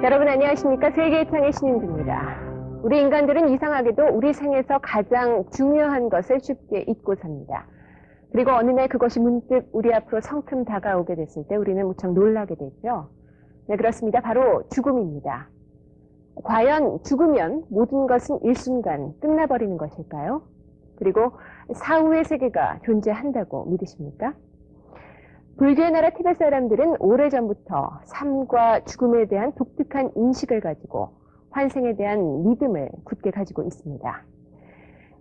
여러분 안녕하십니까? 세계의 창의 신윤주입니다. 우리 인간들은 이상하게도 우리 생에서 가장 중요한 것을 쉽게 잊고 삽니다. 그리고 어느 날 그것이 문득 우리 앞으로 성큼 다가오게 됐을 때 우리는 무척 놀라게 되죠. 네, 그렇습니다. 바로 죽음입니다. 과연 죽으면 모든 것은 일순간 끝나버리는 것일까요? 그리고 사후의 세계가 존재한다고 믿으십니까? 불교의 나라 티베트 사람들은 오래전부터 삶과 죽음에 대한 독특한 인식을 가지고 환생에 대한 믿음을 굳게 가지고 있습니다.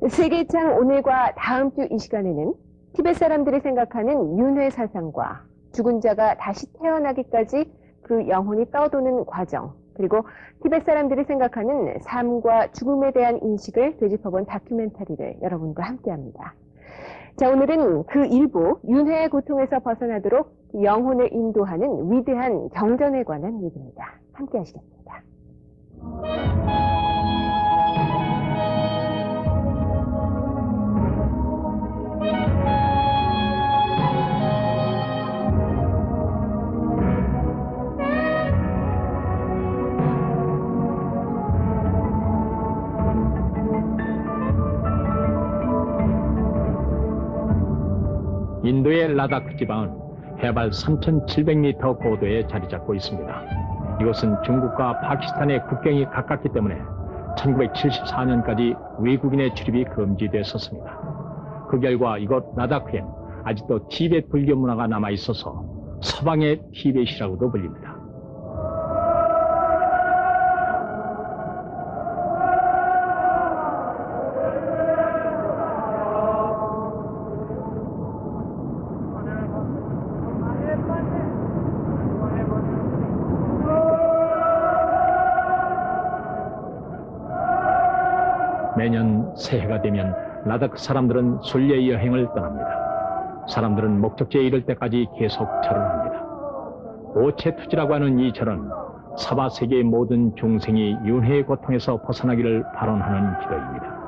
세계의 창 오늘과 다음 주 이 시간에는 티베트 사람들이 생각하는 윤회 사상과 죽은 자가 다시 태어나기까지 그 영혼이 떠도는 과정, 그리고 티베트 사람들이 생각하는 삶과 죽음에 대한 인식을 되짚어본 다큐멘터리를 여러분과 함께합니다. 자, 오늘은 그 일부 윤회의 고통에서 벗어나도록 영혼을 인도하는 위대한 경전에 관한 얘기입니다. 함께 하시겠습니다. 인도의 라다크 지방은 해발 3,700m 고도에 자리 잡고 있습니다. 이곳은 중국과 파키스탄의 국경이 가깝기 때문에 1974년까지 외국인의 출입이 금지됐었습니다. 그 결과 이곳 라다크엔 아직도 티베트 불교 문화가 남아 있어서 서방의 티베트이라고도 불립니다. 매년 새해가 되면 라다크 사람들은 순례 여행을 떠납니다. 사람들은 목적지에 이를 때까지 계속 절을 합니다. 오체투지라고 하는 이 절은 사바 세계의 모든 중생이 윤회의 고통에서 벗어나기를 발언하는 기도입니다.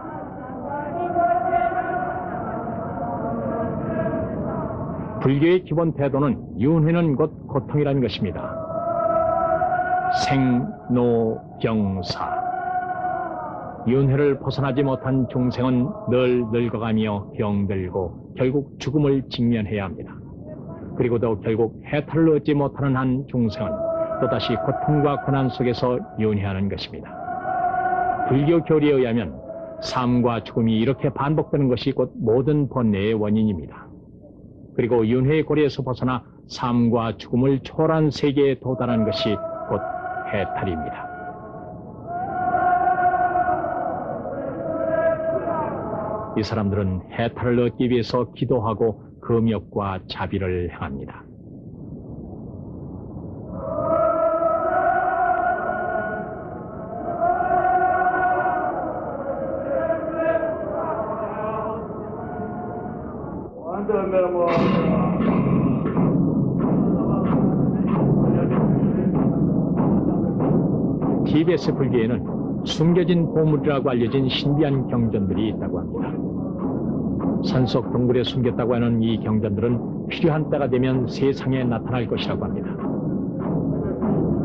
불교의 기본 태도는 윤회는 곧 고통이라는 것입니다. 생로병사. 윤회를 벗어나지 못한 중생은 늘 늙어가며 병들고 결국 죽음을 직면해야 합니다. 그리고도 결국 해탈을 얻지 못하는 한 중생은 또다시 고통과 고난 속에서 윤회하는 것입니다. 불교 교리에 의하면 삶과 죽음이 이렇게 반복되는 것이 곧 모든 번뇌의 원인입니다. 그리고 윤회의 고리에서 벗어나 삶과 죽음을 초월한 세계에 도달하는 것이 곧 해탈입니다. 이 사람들은 해탈을 얻기 위해서 기도하고 금욕과 자비를 행합니다. 티베트 불교에는 숨겨진 보물이라고 알려진 신비한 경전들이 있다고 합니다. 산속 동굴에 숨겼다고 하는 이 경전들은 필요한 때가 되면 세상에 나타날 것이라고 합니다.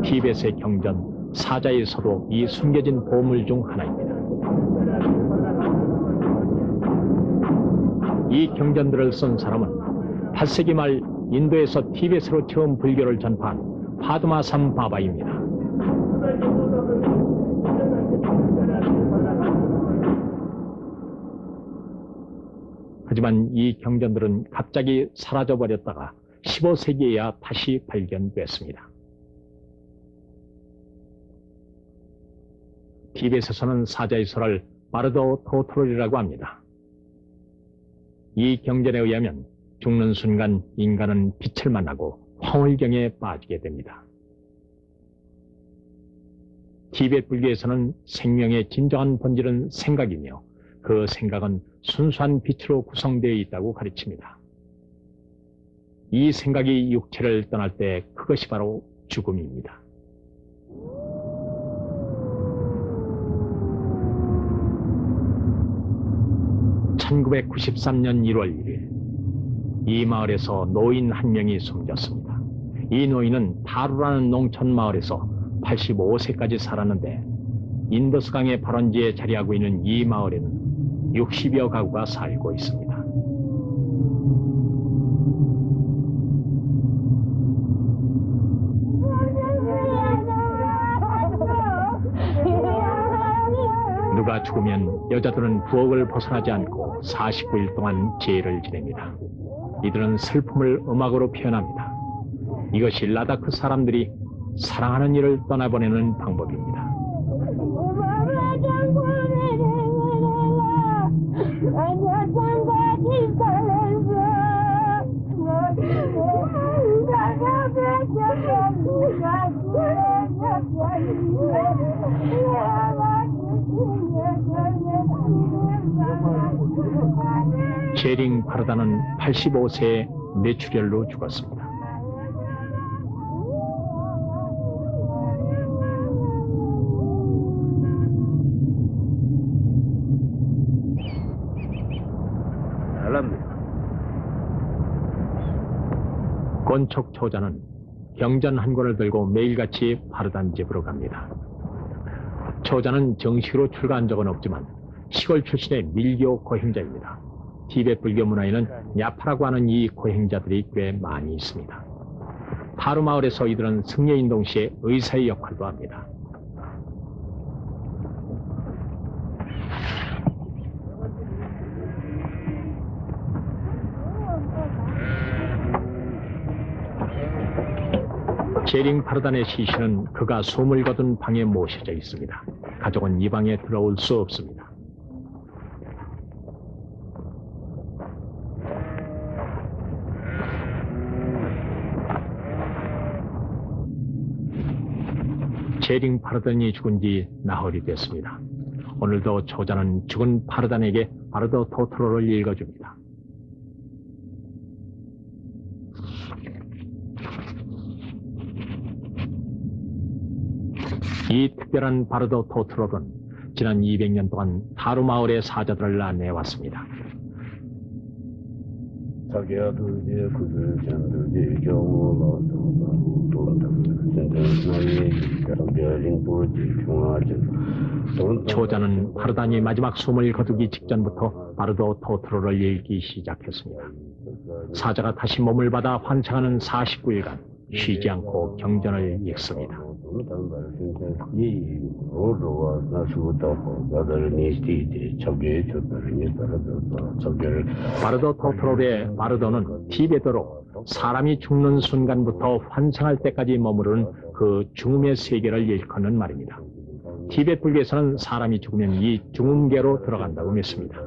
티베트의 경전 사자에서도 이 숨겨진 보물 중 하나입니다. 이 경전들을 쓴 사람은 8세기 말 인도에서 티베트로 처음 불교를 전파한 파드마삼 바바입니다. 하지만 이 경전들은 갑자기 사라져버렸다가 15세기에야 다시 발견됐습니다. 티베트에서는 사자의 설을 마르도 토토롤이라고 합니다. 이 경전에 의하면 죽는 순간 인간은 빛을 만나고 황홀경에 빠지게 됩니다. 티베트 불교에서는 생명의 진정한 본질은 생각이며 그 생각은 순수한 빛으로 구성되어 있다고 가르칩니다. 이 생각이 육체를 떠날 때 그것이 바로 죽음입니다. (1993년 1월 1일) 이 마을에서 노인 한 명이 숨졌습니다. 이 노인은 타루라는 농촌 마을에서 85세까지 살았는데 인더스강의 발원지에 자리하고 있는 이 마을에는 60여 가구가 살고 있습니다. 누가 죽으면 여자들은 부엌을 벗어나지 않고 49일 동안 제를 지냅니다. 이들은 슬픔을 음악으로 표현합니다. 이것이 라다크 사람들이 사랑하는 이를 떠나보내는 방법입니다. 제링 파르다는 85세에 뇌출혈로 죽었습니다. 권촉 초자는 경전 한 권을 들고 매일같이 파르단 집으로 갑니다. 초자는 정식으로 출가한 적은 없지만 시골 출신의 밀교 고행자입니다. 티베트 불교 문화에는 야파라고 하는 이 고행자들이 꽤 많이 있습니다. 파루 마을에서 이들은 승려인 동시에 의사의 역할도 합니다. 제링 파르단의 시신은 그가 숨을 거둔 방에 모셔져 있습니다. 가족은 이 방에 들어올 수 없습니다. 제링 파르단이 죽은 지 나흘이 됐습니다. 오늘도 초자는 죽은 파르단에게 바르도 토트로를 읽어줍니다. 이 특별한 바르도 토트로는 지난 200년 동안 타루 마을의 사자들을 안내해왔습니다. 초자는 파르단이 마지막 숨을 거두기 직전부터 바르도 토트로를 읽기 시작했습니다. 사자가 다시 몸을 받아 환창하는 49일간 쉬지 않고 경전을 읽습니다. 바르도 토트로의 바르도는 티베트로 사람이 죽는 순간부터 환생할 때까지 머무르는 그 죽음의 세계를 일컫는 말입니다. 티베트 불교에서는 사람이 죽으면 이 죽음계로 들어간다고 믿습니다.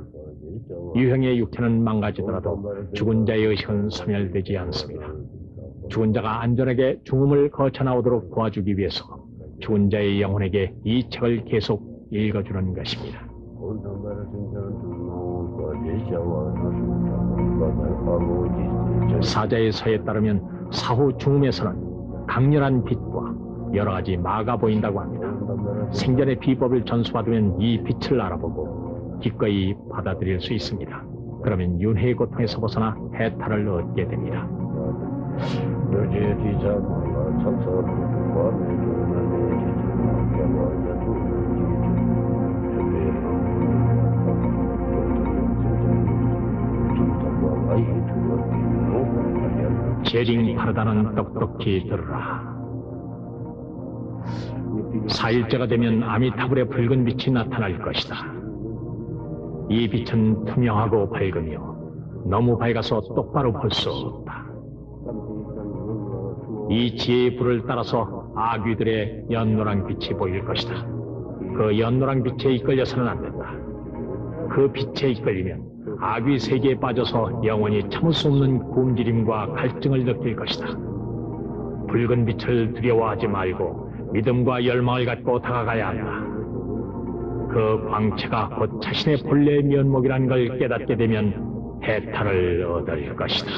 유형의 육체는 망가지더라도 죽은 자의 의식은 소멸되지 않습니다. 죽은 자가 안전하게 죽음을 거쳐나오도록 도와주기 위해서 죽은 자의 영혼에게 이 책을 계속 읽어주는 것입니다. 사자의 서에 따르면 사후 죽음에서는 강렬한 빛과 여러 가지 마가 보인다고 합니다. 생전의 비법을 전수받으면 이 빛을 알아보고 기꺼이 받아들일 수 있습니다. 그러면 윤회의 고통에서 벗어나 해탈을 얻게 됩니다. 제링 파르다는 똑똑히 들으라. 4일째가 되면 아미타불의 붉은 빛이 나타날 것이다. 이 빛은 투명하고 밝으며 너무 밝아서 똑바로 볼 수 없다. 이 지혜의 불을 따라서 아귀들의 연노랑 빛이 보일 것이다. 그 연노랑 빛에 이끌려서는 안 된다. 그 빛에 이끌리면 아귀 세계에 빠져서 영원히 참을 수 없는 굶주림과 갈증을 느낄 것이다. 붉은 빛을 두려워하지 말고 믿음과 열망을 갖고 다가가야 한다. 그 광채가 곧 자신의 본래의 면목이라는 걸 깨닫게 되면 해탈을 얻을 것이다.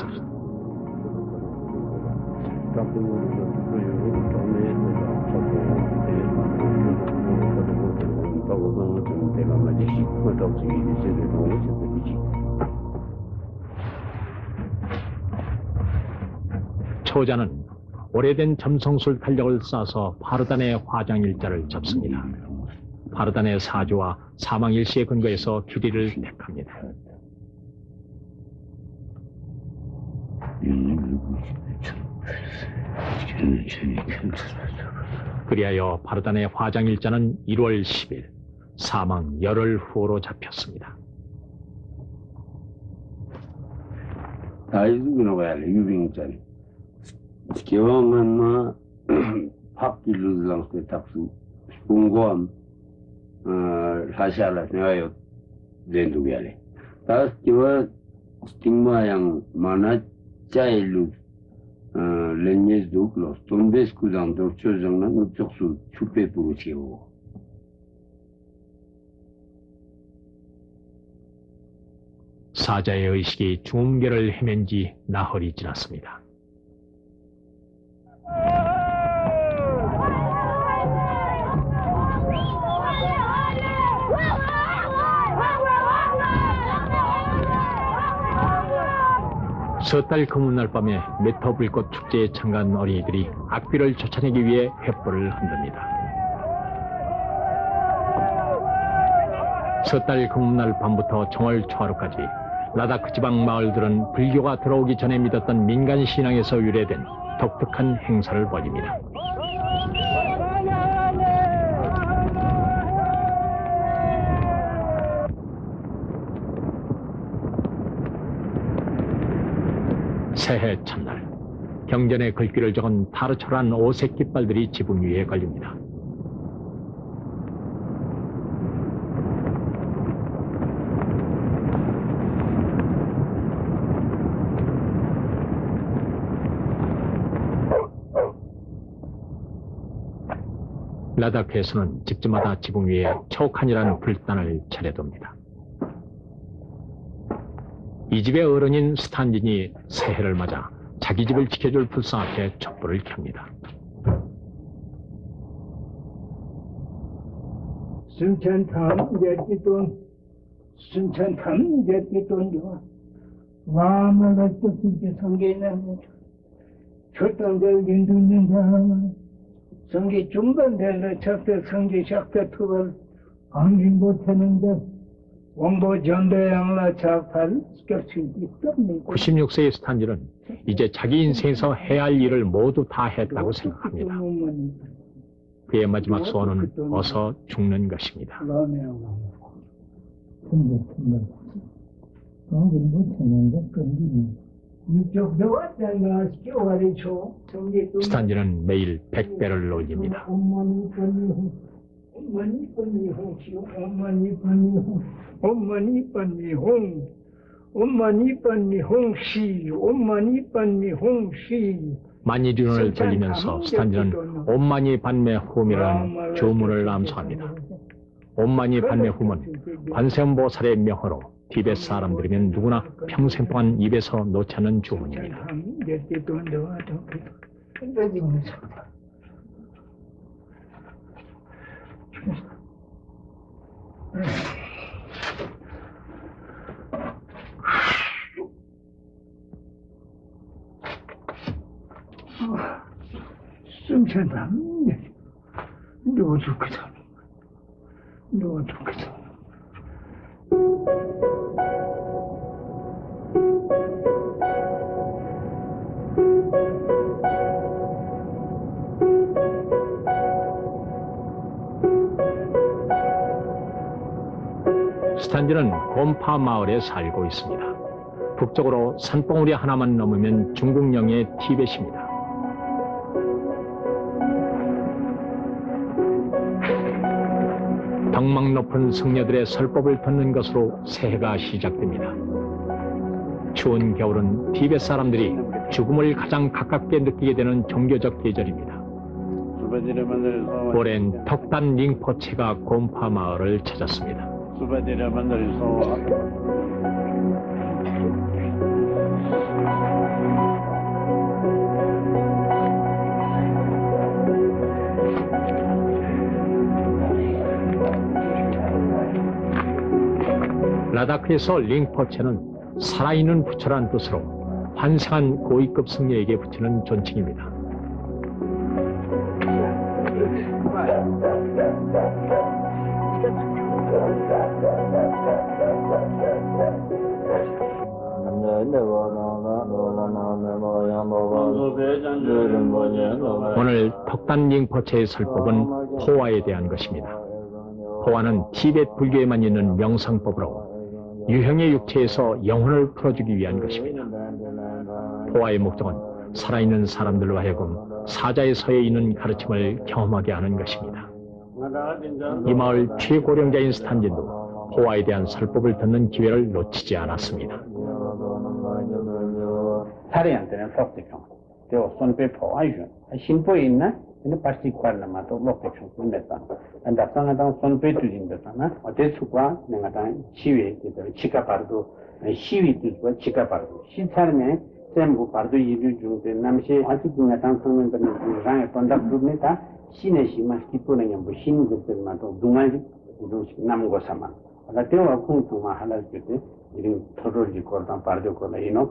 초자는 오래된 점성술 탄력을 쌓아서 파르단의 화장일자를 접습니다. 파르단의 사주와 사망일시에 근거해서 규리를 택합니다. 그리하여 파르단의 화장일자는 1월 10일 사망 열흘 후로 잡혔습니다. 다이즈그노 가야래 유빙자리 기왕한마 팝길루즈랑스 탑수 공고함 하샤라 내가요 렌두가야래 다스 기와 스팅마양 마나 짜일루 렌예스 도클로스 돈베스쿠당 도초정난 우쪽수 추페부르치오 사자의 의식이 중음계를 헤맨 지 나흘이 지났습니다. 섣달 금운날 밤에 메터불꽃 축제에 참가한 어린이들이 악귀를 쫓아내기 위해 횃불을 흔듭니다. 섣달 금운날 밤부터 정월 초하루까지 라다크 지방 마을들은 불교가 들어오기 전에 믿었던 민간 신앙에서 유래된 독특한 행사를 벌입니다. 새해 첫날, 경전에 글귀를 적은 타르철한 오색 깃발들이 지붕 위에 걸립니다. 라다크에서는 집집마다 지붕 위에 초칸이라는 불단을 차려둡니다. 이 집의 어른인 스탄진이 새해를 맞아 자기 집을 지켜줄 불상 앞에 촛불을 켭니다. 순천탐 제기돈 순천탐 제기돈요 마음을 어떻게 성계는 초등들 인도는 사람은 성계 중반대로 첫째 성계 샥대 투를 안긴 못하는데 원보 전대양라 자팔 겹친 있답니다. 96세의 스탄지는 이제 자기 인생에서 해야 할 일을 모두 다 했다고 생각합니다. 그의 마지막 소원은 어서 죽는 것입니다. 스탄지는 매일 100배를 올립니다. 만이륜을 돌리면서 스탄지는 옴마니 반메 홈이라는 주문을 암송합니다. 옴마니 반메 홈은 관세음보살의 명호로 티베트 사람들이면 누구나 평생 동안 입에서 놓지 않는 주문입니다. 숨찬다. 누구 좋겠다. 누구 좋겠다. 스탄지는 곰파 마을에 살고 있습니다. 북쪽으로 산봉우리 하나만 넘으면 중국령의 티벳입니다. 덕망 높은 승려들의 설법을 듣는 것으로 새해가 시작됩니다. 추운 겨울은 티벳 사람들이 죽음을 가장 가깝게 느끼게 되는 종교적 계절입니다. 올해는 턱단 링포체가 곰파 마을을 찾았습니다. 라다크에서 링포체는 살아있는 부처란 뜻으로 환생한 고위급 승려에게 붙이는 존칭입니다. 오늘 덕단 링포체의 설법은 포화에 대한 것입니다. 포화는 티베트 불교에만 있는 명상법으로 유형의 육체에서 영혼을 풀어주기 위한 것입니다. 포화의 목적은 살아있는 사람들로 하여금 사자의 서에 있는 가르침을 경험하게 하는 것입니다. 이 마을 최고령자인 스탄진도 포화에 대한 설법을 듣는 기회를 놓치지 않았습니다. 사례한테는 록대평, 또 손배 포화이죠. 신포에 있나? 근데 파스틱과는 또 록대평 군대다. 안다상하다 손배 두진다잖아. 어때서과 내가 다 시위에 치카파르도 시위도 치카파르도 신차르네 셈고 파르도 이류 중에 남시 아직도 당선면들은 장에 번다 부르니다. 신의 심만 기쁘는 뭐 신들만 또 동안이 남고 삼아. 아까 공투만 하나를 때 이런 토로지 거다 파르도 거다 이노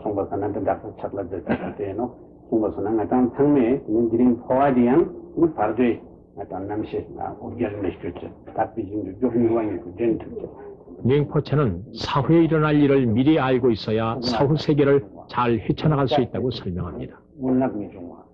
송바산한테 다서 찾라들 때에노 송바산한 같은 상매 인들인 포화디안 이 파르도에 같은 남시 오기를 시켰죠. 답비진도 조금 요한이 된죠. 링포체는 사후에 일어날 일을 미리 알고 있어야 사후 세계를 잘 헤쳐나갈 수 있다고 설명합니다. 문학미 중화.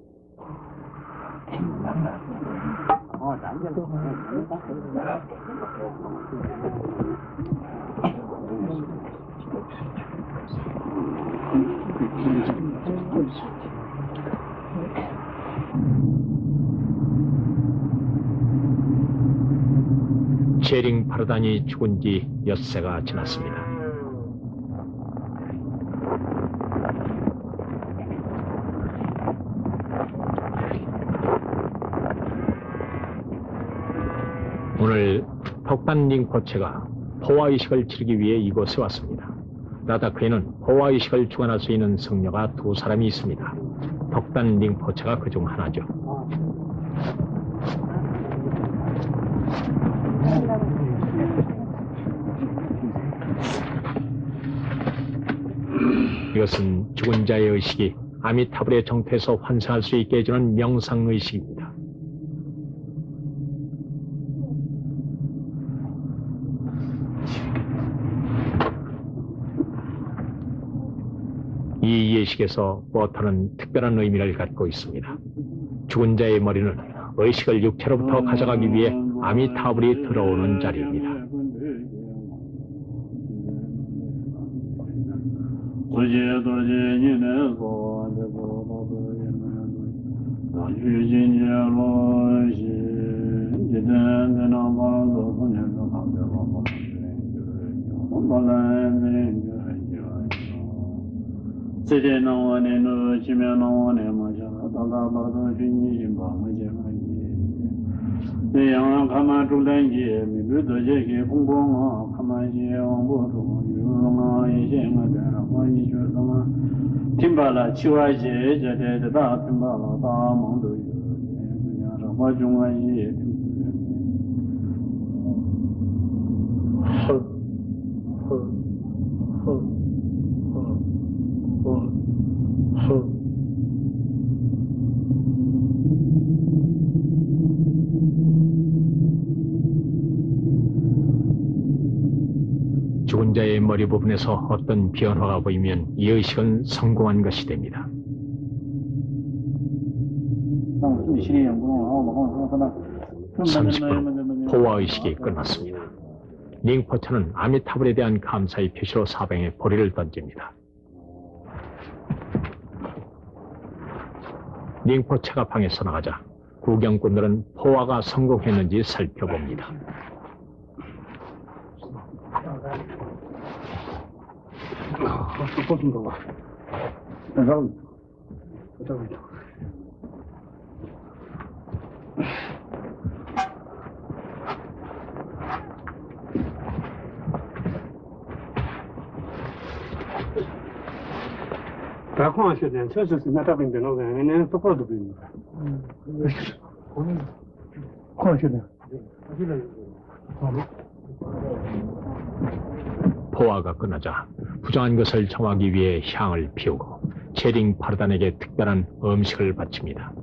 체링 파르단이 죽은 지 엿새가 지났습니다. 오늘 덕단 링포체가 포화의식을 치르기 위해 이곳에 왔습니다. 라다크에는 포화의식을 주관할 수 있는 성녀가 두 사람이 있습니다. 덕단 링포체가 그중 하나죠. 이것은 죽은 자의 의식이 아미타불의 정토에서 환생할 수 있게 해주는 명상의식입니다. 이 예식에서 워터는 특별한 의미를 갖고 있습니다. 죽은 자의 머리는 의식을 육체로부터 가져가기 위해 아미타불이 들어오는 자리입니다. 팀발라 치와제 제대다 팀발라 다 몽도 그냥 와중아지 죽은 자의 머리 부분에서 어떤 변화가 보이면 이 의식은 성공한 것이 됩니다. 30분 포화의식이 끝났습니다. 링포체는 아미타불에 대한 감사의 표시로 사방에 보리를 던집니다. 링포체가 방에서 나가자 구경꾼들은 포화가 성공했는지 살펴봅니다. 포화가 끝나자 부정한 것을 정하기 위해 향을 피우고 체링 파르단에게 특별한 음식을 바칩니다.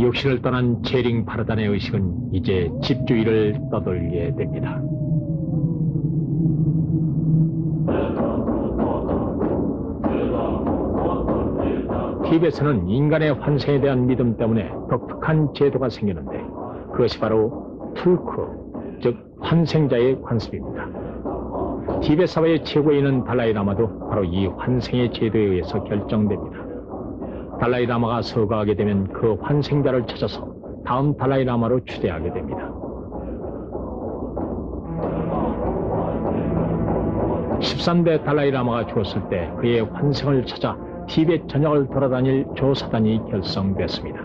육신을 떠난 제링 파르단의 의식은 이제 집주위를 떠돌게 됩니다. 티벳에는 인간의 환생에 대한 믿음 때문에 독특한 제도가 생기는데 그것이 바로 툴크, 즉 환생자의 관습입니다. 티벳 사회의 최고인은 달라이라마도 바로 이 환생의 제도에 의해서 결정됩니다. 달라이라마가 서거하게 되면 그 환생자를 찾아서 다음 달라이라마로 추대하게 됩니다. 13대 달라이라마가 죽었을 때 그의 환생을 찾아 티벳 전역을 돌아다닐 조사단이 결성됐습니다.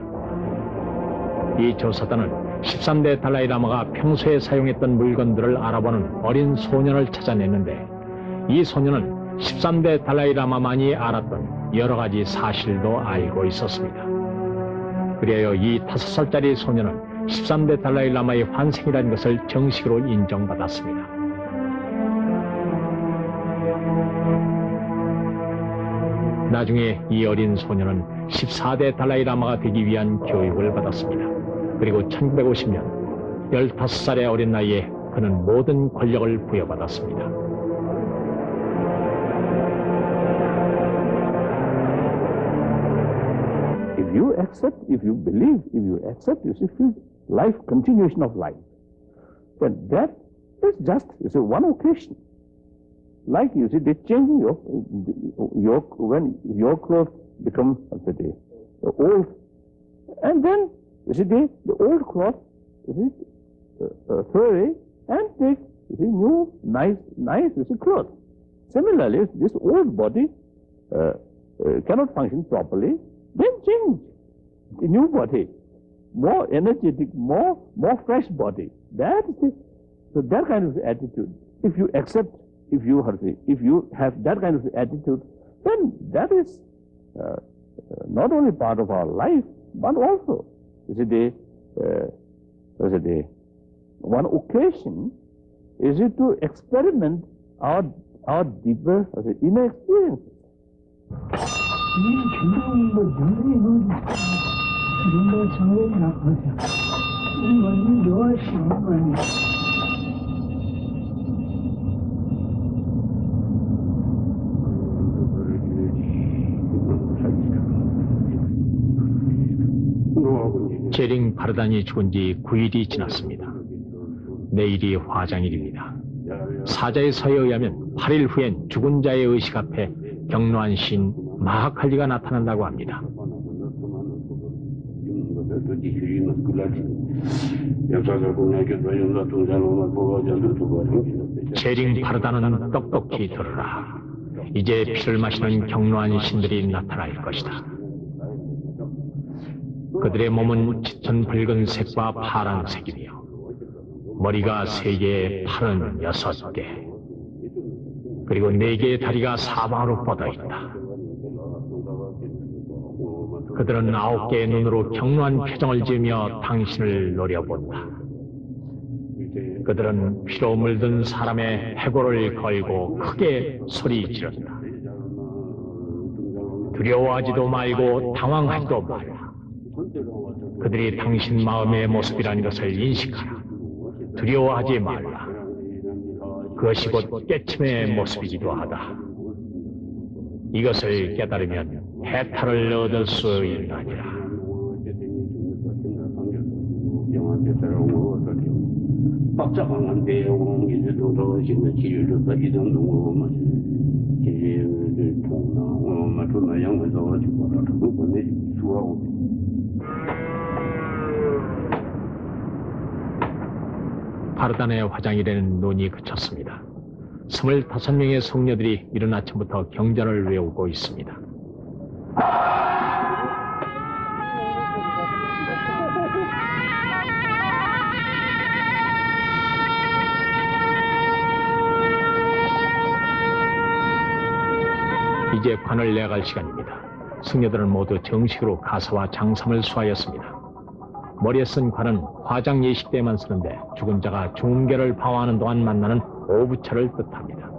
이 조사단은 13대 달라이라마가 평소에 사용했던 물건들을 알아보는 어린 소년을 찾아냈는데 이 소년은 13대 달라이라마만이 알았던 여러 가지 사실도 알고 있었습니다. 그리하여 이 5살짜리 소년은 13대 달라이라마의 환생이라는 것을 정식으로 인정받았습니다. 나중에 이 어린 소년은 14대 달라이라마가 되기 위한 교육을 받았습니다. 그리고 1950년 15살의 어린 나이에 그는 모든 권력을 부여받았습니다. If you accept, if you believe, if you accept, you see, life, continuation of life, then that is just, you see, one occasion. Like you see, they change when your clothes become old, and then you see the old cloth, you see, throw away and take you see new nice you see cloth. Similarly, if this old body cannot function properly, then change the new body, more energetic, more fresh body. That is the, so that kind of attitude. If you accept. If you have that kind of attitude, then that is not only part of our life, but also, you see, one occasion is it to experiment our deeper inner experiences. 제링 파르단이 죽은 지 9일이 지났습니다. 내일이 화장일입니다. 사자의 서에 의하면 8일 후엔 죽은 자의 의식 앞에 경로한 신 마하칼리가 나타난다고 합니다. 제링 파르단은 똑똑히 들으라. 이제 피를 마시는 경로한 신들이 나타날 것이다. 그들의 몸은 짙은 붉은색과 파란색이며 머리가 3개, 팔은 6개, 그리고 4개의 다리가 사방으로 뻗어있다. 그들은 9개의 눈으로 경로한 표정을 지으며 당신을 노려본다. 그들은 피로 물든 사람의 해골을 걸고 크게 소리 지른다. 두려워하지도 말고 당황하지도 말라. 그들이 당신 마음의 모습이라는 것을 인식하라. 두려워하지 말라. 그것이 곧 깨침의 모습이기도 하다. 이것을 깨달으면 해탈을 얻을 수 있느니라. 파르단의 화장일에는 눈이 그쳤습니다. 25명의 성녀들이 이른 아침부터 경전을 외우고 있습니다. 이제 관을 내갈 시간입니다. 승려들은 모두 정식으로 가사와 장삼을 수하였습니다. 머리에 쓴 관은 화장 예식 때만 쓰는데 죽은 자가 중계를 방어하는 동안 만나는 오부처를 뜻합니다.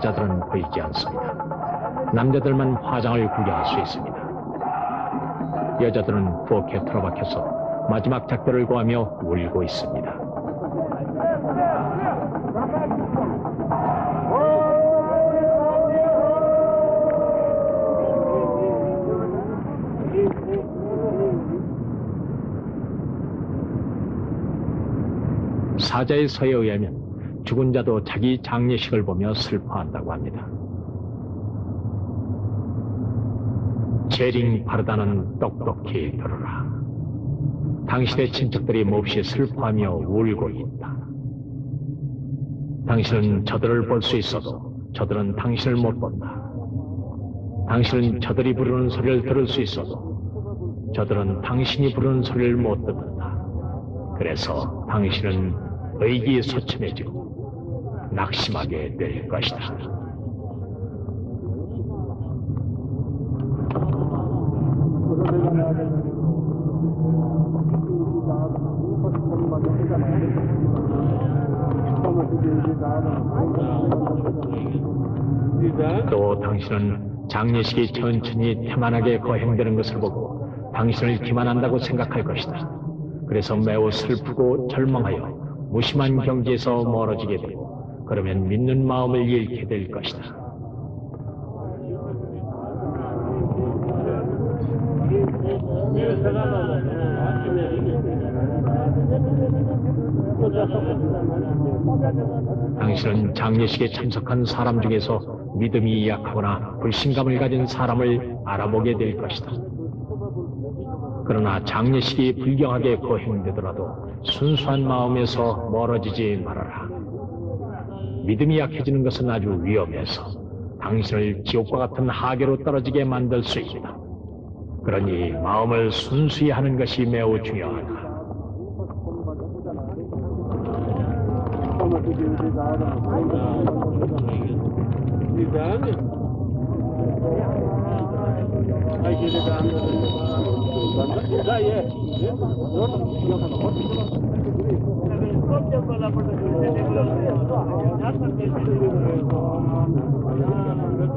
여자들은 보이지 않습니다. 남자들만 화장을 구경할 수 있습니다. 여자들은 부엌에 틀어박혀서 마지막 작별을 고하며 울고 있습니다. 사자의 서에 의하면 죽은 자도 자기 장례식을 보며 슬퍼한다고 합니다. 제링 파르다는 똑똑히 들으라. 당신의 친척들이 몹시 슬퍼하며 울고 있다. 당신은 저들을 볼 수 있어도 저들은 당신을 못 본다. 당신은 저들이 부르는 소리를 들을 수 있어도 저들은 당신이 부르는 소리를 못 듣는다. 그래서 당신은 의기소침해지고 낙심하게 될 것이다. 또 당신은 장례식이 천천히 태만하게 거행되는 것을 보고 당신을 기만한다고 생각할 것이다. 그래서 매우 슬프고 절망하여 무심한 경지에서 멀어지게 되고 그러면 믿는 마음을 잃게 될 것이다. 당신은 장례식에 참석한 사람 중에서 믿음이 약하거나 불신감을 가진 사람을 알아보게 될 것이다. 그러나 장례식이 불경하게 거행되더라도 순수한 마음에서 멀어지지 말아라. 믿음이 약해지는 것은 아주 위험해서 당신을 지옥과 같은 하계로 떨어지게 만들 수 있다. 그러니 마음을 순수히 하는 것이 매우 중요하다.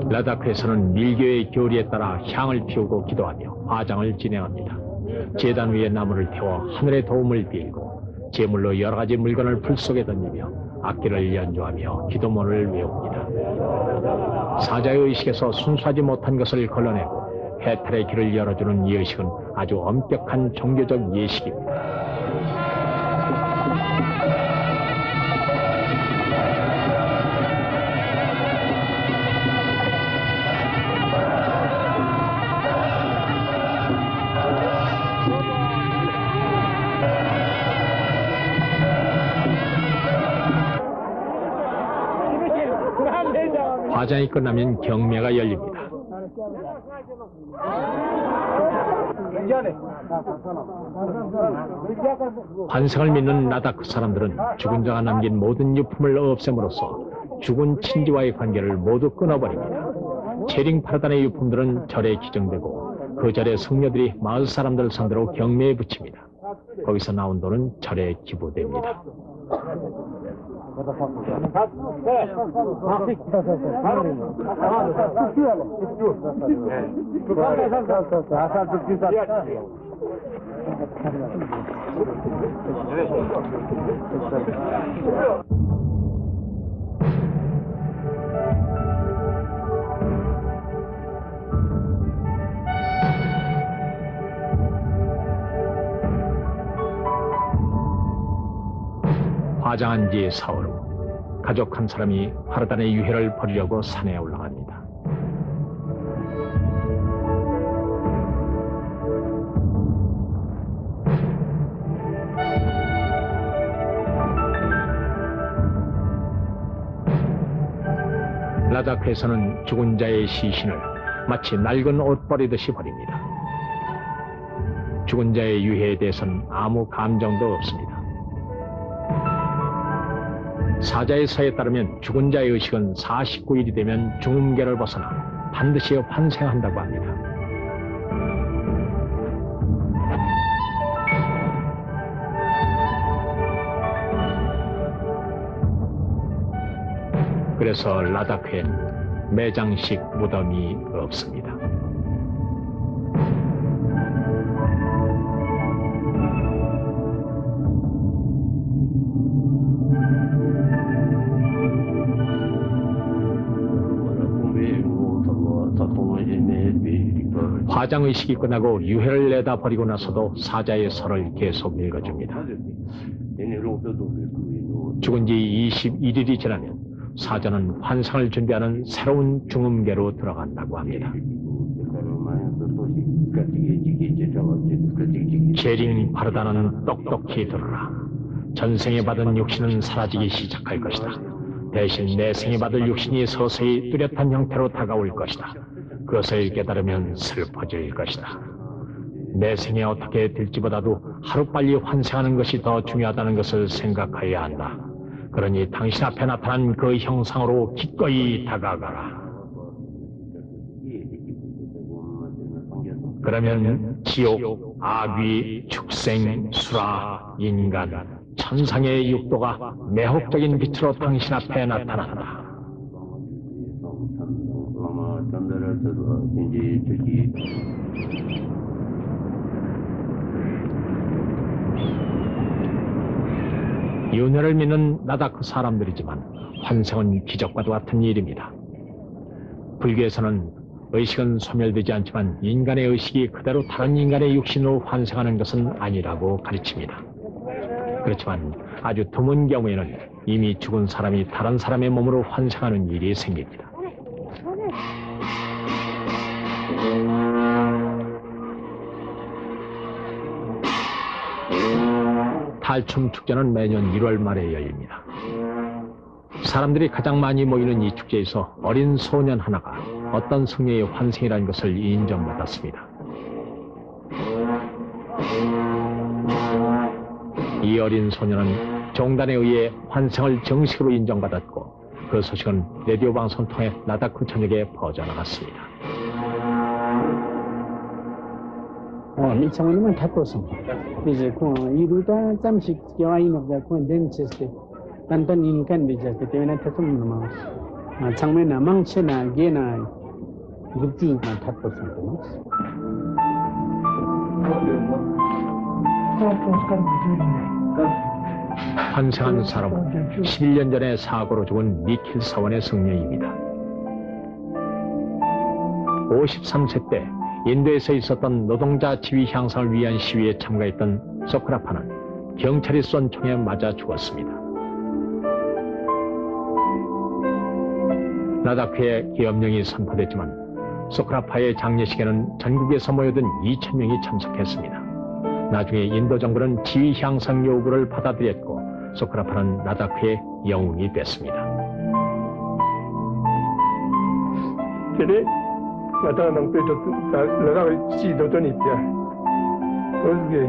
라다크에서는 밀교의 교리에 따라 향을 피우고 기도하며 화장을 진행합니다. 제단 위에 나무를 태워 하늘의 도움을 빌고 제물로 여러 가지 물건을 불 속에 던지며 악기를 연주하며 기도문을 외웁니다. 사자의 의식에서 순수하지 못한 것을 걸러내고 해탈의 길을 열어주는 이 의식은 아주 엄격한 종교적 예식입니다. 화장이 끝나면 경매가 열립니다. 환생을 믿는 라다크 사람들은 죽은 자가 남긴 모든 유품을 없앰으로써 죽은 친지와의 관계를 모두 끊어버립니다. 체링 파르단의 유품들은 절에 기증되고 그 절의 성녀들이 마을 사람들 상대로 경매에 붙입니다. 거기서 나온 돈은 절에 기부됩니다. 화장한 지 사흘 후 가족 한 사람이 파르단의 유해를 버리려고 산에 올라갑니다. 라다크에서는 죽은 자의 시신을 마치 낡은 옷 버리듯이 버립니다. 죽은 자의 유해에 대해서는 아무 감정도 없습니다. 사자의 서에 따르면 죽은 자의 의식은 49일이 되면 중음계를 벗어나 반드시 환생한다고 합니다. 그래서 라다크엔 매장식 무덤이 없습니다. 화장의식이 끝나고 유해를 내다 버리고 나서도 사자의 설을 계속 읽어줍니다. 죽은 지 21일이 지나면 사자는 환상을 준비하는 새로운 중음계로 들어간다고 합니다. 제링 바르다는 똑똑히 들으라. 전생에 받은 육신은 사라지기 시작할 것이다. 대신 내 생에 받을 육신이 서서히 뚜렷한 형태로 다가올 것이다. 그것을 깨달으면 슬퍼질 것이다. 내 생에 어떻게 될지보다도 하루빨리 환생하는 것이 더 중요하다는 것을 생각해야 한다. 그러니 당신 앞에 나타난 그 형상으로 기꺼이 다가가라. 그러면 지옥, 아귀, 축생, 수라, 인간, 천상의 육도가 매혹적인 빛으로 당신 앞에 나타난다. 윤회를 믿는 나다크 사람들이지만 환생은 기적과도 같은 일입니다. 불교에서는 의식은 소멸되지 않지만 인간의 의식이 그대로 다른 인간의 육신으로 환생하는 것은 아니라고 가르칩니다. 그렇지만 아주 드문 경우에는 이미 죽은 사람이 다른 사람의 몸으로 환생하는 일이 생깁니다. 탈춤 축제는 매년 1월 말에 열립니다. 사람들이 가장 많이 모이는 이 축제에서 어린 소년 하나가 어떤 승려의 환생이라는 것을 인정받았습니다. 이 어린 소년은 종단에 의해 환생을 정식으로 인정받았고 그 소식은 라디오 방송을 통해 나다쿠 전역에 퍼져나갔습니다. 미창원님은 탔었어. 이제 이루다 잠시 겨와이노가 덴체스테 단단 인간 비자스테 때문에 탔으면 장면나 망치나 게나 굽지만 탔었어. 환생한 사람은 11년 전에 사고로 죽은 니킬 사원의 승려입니다. 53세 때 인도에서 있었던 노동자 지위 향상을 위한 시위에 참가했던 소크라파는 경찰이 쏜 총에 맞아 죽었습니다. 나다크의 기업령이 선포됐지만 소크라파의 장례식에는 전국에서 모여든 2,000명이 참석했습니다. 나중에 인도 정부는 지위 향상 요구를 받아들였고 소크라파는 나다크의 영웅이 됐습니다. Mata nang pe to la ra chi do to ni pya. Ozge.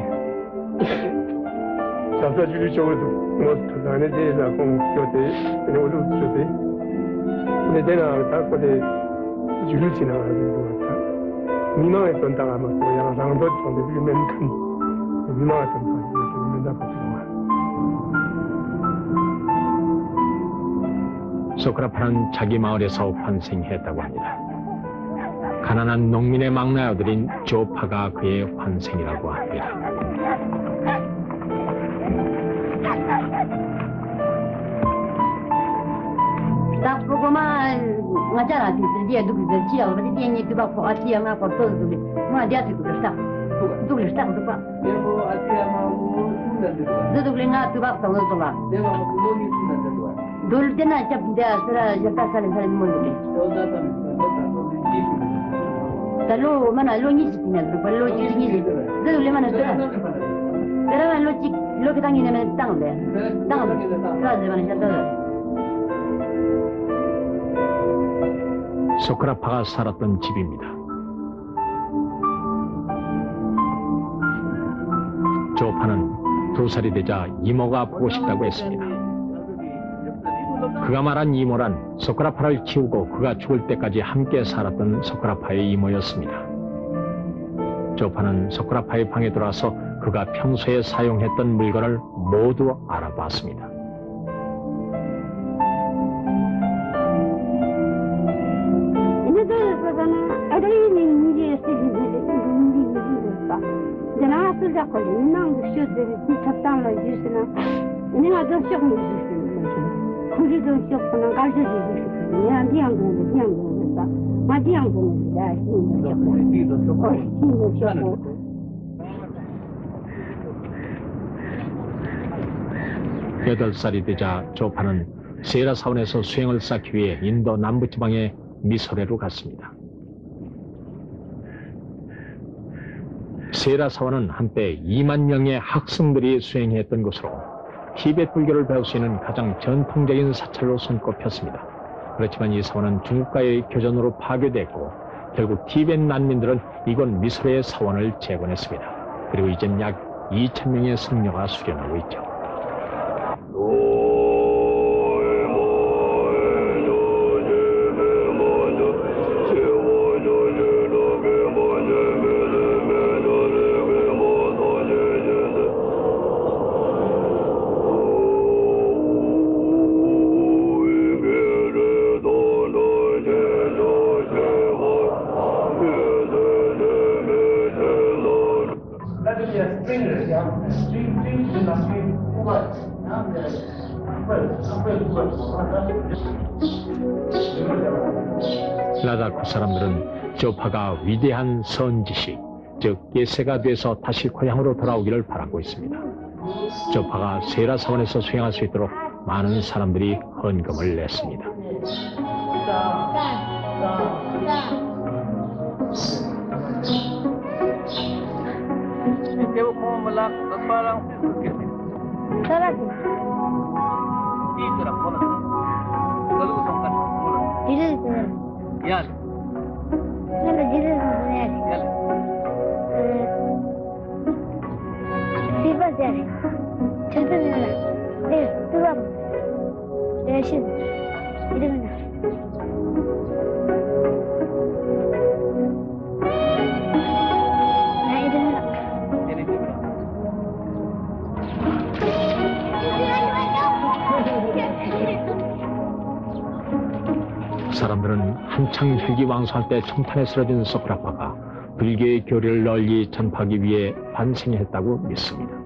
Sa sa ju ju do no to na ne je la kong kyo de ne wo lu ju de. Ne de na ta ko de ju lu chi na ra de ta. Ni ma e ton ta ma ko ya sang do to de bi men kan. Ni ma ton ta ni men da pa ti. 소크라파는 자기 마을에서 환생했다고 합니다. 가난한 농민의 막내 아들인 조파가 그의 환생이라고 합니다. Lalu mana lo ni sini nak, lo ni sini. Lalu mana tu? Kalau lo cik, lo kita ni mana tang le, tang. Kalau mana jatuh. 소크라파가 살았던 집입니다. 조파는 2살이 되자 이모가 보고 싶다고 했습니다. 그가 말한 이모란 소크라파를 키우고 그가 죽을 때까지 함께 살았던 소크라파의 이모였습니다. 조파는 소크라파의 방에 들어와서 그가 평소에 사용했던 물건을 모두 알아봤습니다. 자꾸 인망도 쉬어도 잡담을 주시나 내가 더 쇼크를 주시는 그리도 쇼크는 가르쳐 주시는 내가 디앙공에서 마디앙공에서 내가 힘을 쇼크 여덟 살이 되자 조파는 세라 사원에서 수행을 쌓기 위해 인도 남부지방의 미소레로 갔습니다. 세라 사원은 한때 2만 명의 학생들이 수행했던 곳으로 티베트 불교를 배울 수 있는 가장 전통적인 사찰로 손꼽혔습니다. 그렇지만 이 사원은 중국과의 교전으로 파괴됐고 결국 티베트 난민들은 이곳 미소레의 사원을 재건했습니다. 그리고 이젠 약 2,000명의 승려가 수련하고 있죠. 라다쿠 사람들은 조파가 위대한 선지식, 즉 예세가 돼서 다시 고향으로 돌아오기를 바라고 있습니다. 조파가 세라 사원에서 수행할 수 있도록 많은 사람들이 헌금을 냈습니다. 사람들은 한창 혈기왕성할 때 청탄에 쓰러진 소크라파가 불교의 교리를 널리 전파하기 위해 반생했다고 믿습니다.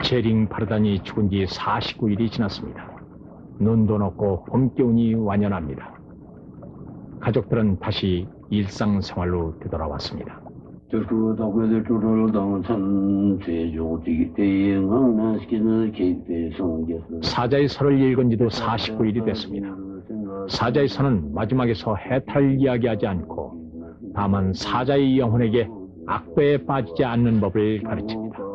제링 파르단이 죽은 지 49일이 지났습니다. 눈도 높고 봄기운이 완연합니다. 가족들은 다시 일상생활로 되돌아왔습니다. 사자의 서를 읽은 지도 49일이 됐습니다. 사자의 서는 마지막에서 해탈을 이야기하지 않고 다만 사자의 영혼에게 악도에 빠지지 않는 법을 가르칩니다.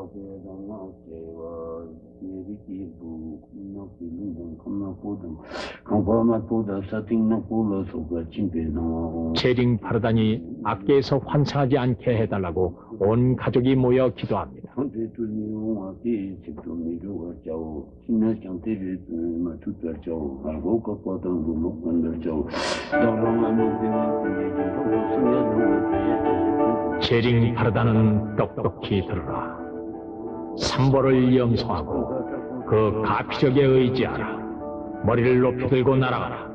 제링 파르단이 악계에서 환생하지 않게 해달라고 온 가족이 모여 기도합니다. 제링 파르단은 똑똑히 들으라. 삼보를 염송하고 그 가피력에 의지하라. 머리를 높이 들고 날아가라.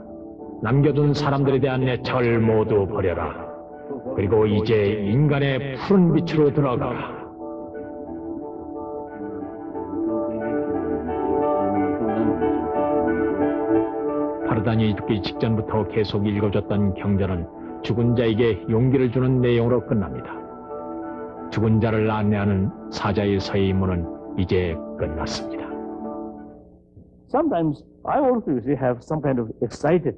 남겨둔 사람들에 대한 애착을 모두 버려라. 그리고 이제 인간의 푸른 빛으로 들어가라. 파르단이 죽기 직전부터 계속 읽어줬던 경전은 죽은 자에게 용기를 주는 내용으로 끝납니다. 죽은 자를 안내하는 사자의 서의 문은 이제 끝났습니다. Sometimes I also have some kind of excited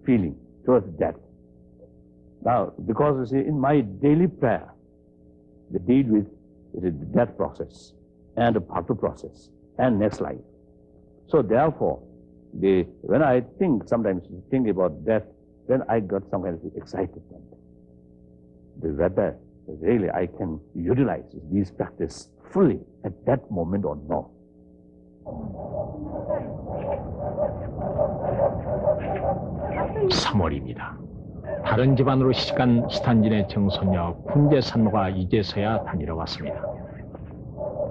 feeling towards death. Now, because in my daily prayer, they deal with the death process and the Bhakti process and next life. So therefore, when I sometimes think about death, then I got some kind of excitement. Whether really I can utilize these practices fully at that moment or not. 3월입니다. 다른 집안으로 시집간 스탄진의 정소녀 쿤제 산모가 이제서야 다니러 왔습니다.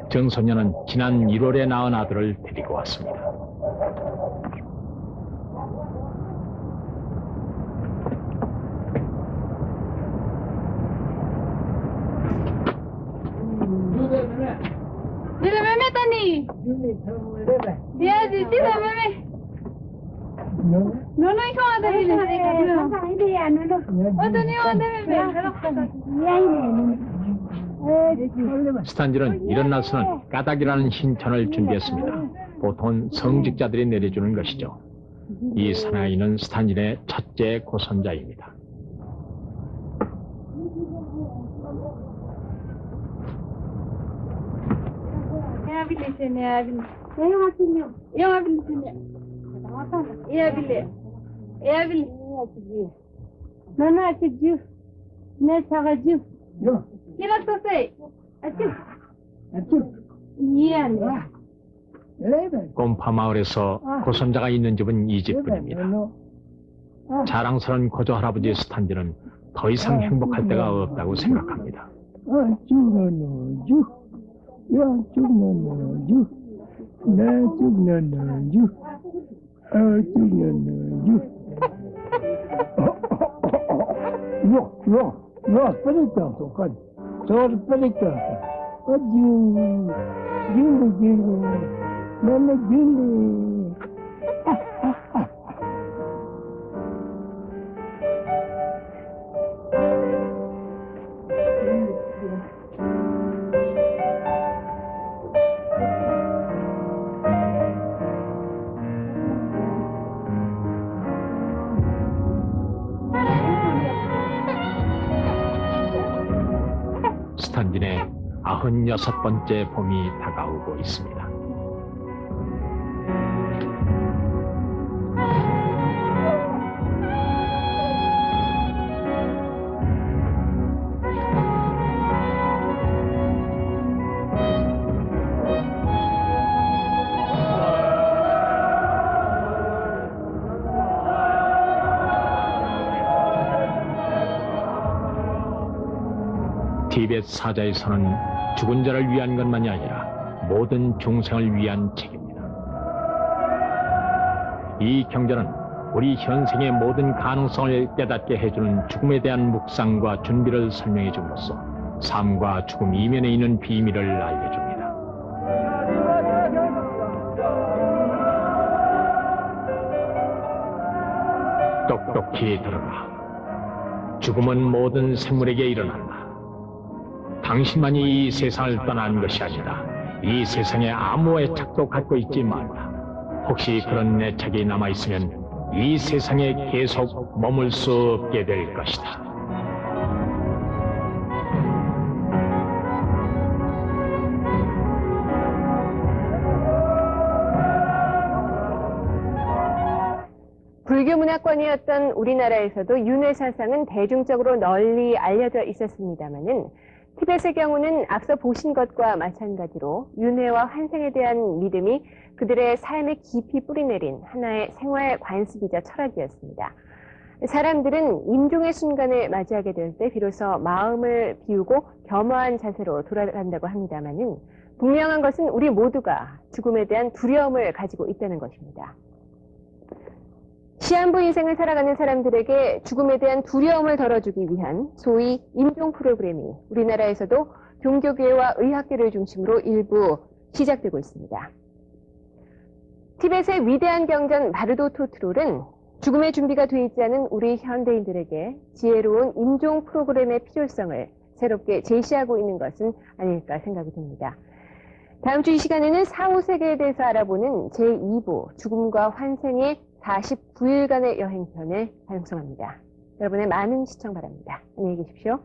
정소녀는 지난 1월에 낳은 아들을 데리고 왔습니다. Dile meme tani. Dia di ti da meme. No no hijo de dile. Otani onde meme. 스탄진은 이런 날서는 까닭이라는 신천을 준비했습니다. 보통은 성직자들이 내려주는 것이죠. 이 사나이는 스탄진의 첫째 고손자입니다. 곰파 마을에서 고손자가 있는 집은 이 집뿐입니다. 자랑스러운 고조 할아버지 스탄진은 더 이상 행복할 데가 없다고 생각합니다. 스탄진의 96번째 봄이 다가오고 있습니다. 티벳 사자에서는 죽은 자를 위한 것만이 아니라 모든 중생을 위한 책입니다. 이 경전은 우리 현생의 모든 가능성을 깨닫게 해주는 죽음에 대한 묵상과 준비를 설명해 줌으로써 삶과 죽음 이면에 있는 비밀을 알려줍니다. 똑똑히 들어라. 죽음은 모든 생물에게 일어난다. 당신만이 이 세상을 떠난 것이 아니다. 이 세상에 아무 애착도 갖고 있지 말라. 혹시 그런 애착이 남아있으면 이 세상에 계속 머물 수 없게 될 것이다. 불교 문화권이었던 우리나라에서도 윤회 사상은 대중적으로 널리 알려져 있었습니다마는 티벳의 경우는 앞서 보신 것과 마찬가지로 윤회와 환생에 대한 믿음이 그들의 삶에 깊이 뿌리내린 하나의 생활 관습이자 철학이었습니다. 사람들은 임종의 순간을 맞이하게 될 때 비로소 마음을 비우고 겸허한 자세로 돌아간다고 합니다마는 분명한 것은 우리 모두가 죽음에 대한 두려움을 가지고 있다는 것입니다. 시한부 인생을 살아가는 사람들에게 죽음에 대한 두려움을 덜어주기 위한 소위 임종 프로그램이 우리나라에서도 종교계와 의학계를 중심으로 일부 시작되고 있습니다. 티벳의 위대한 경전 마르도 토트롤은 죽음의 준비가 되어 있지 않은 우리 현대인들에게 지혜로운 임종 프로그램의 필요성을 새롭게 제시하고 있는 것은 아닐까 생각이 듭니다. 다음 주 이 시간에는 사후세계에 대해서 알아보는 제2부 죽음과 환생의 49일간의 여행편을 방송합니다. 여러분의 많은 시청 바랍니다. 안녕히 계십시오.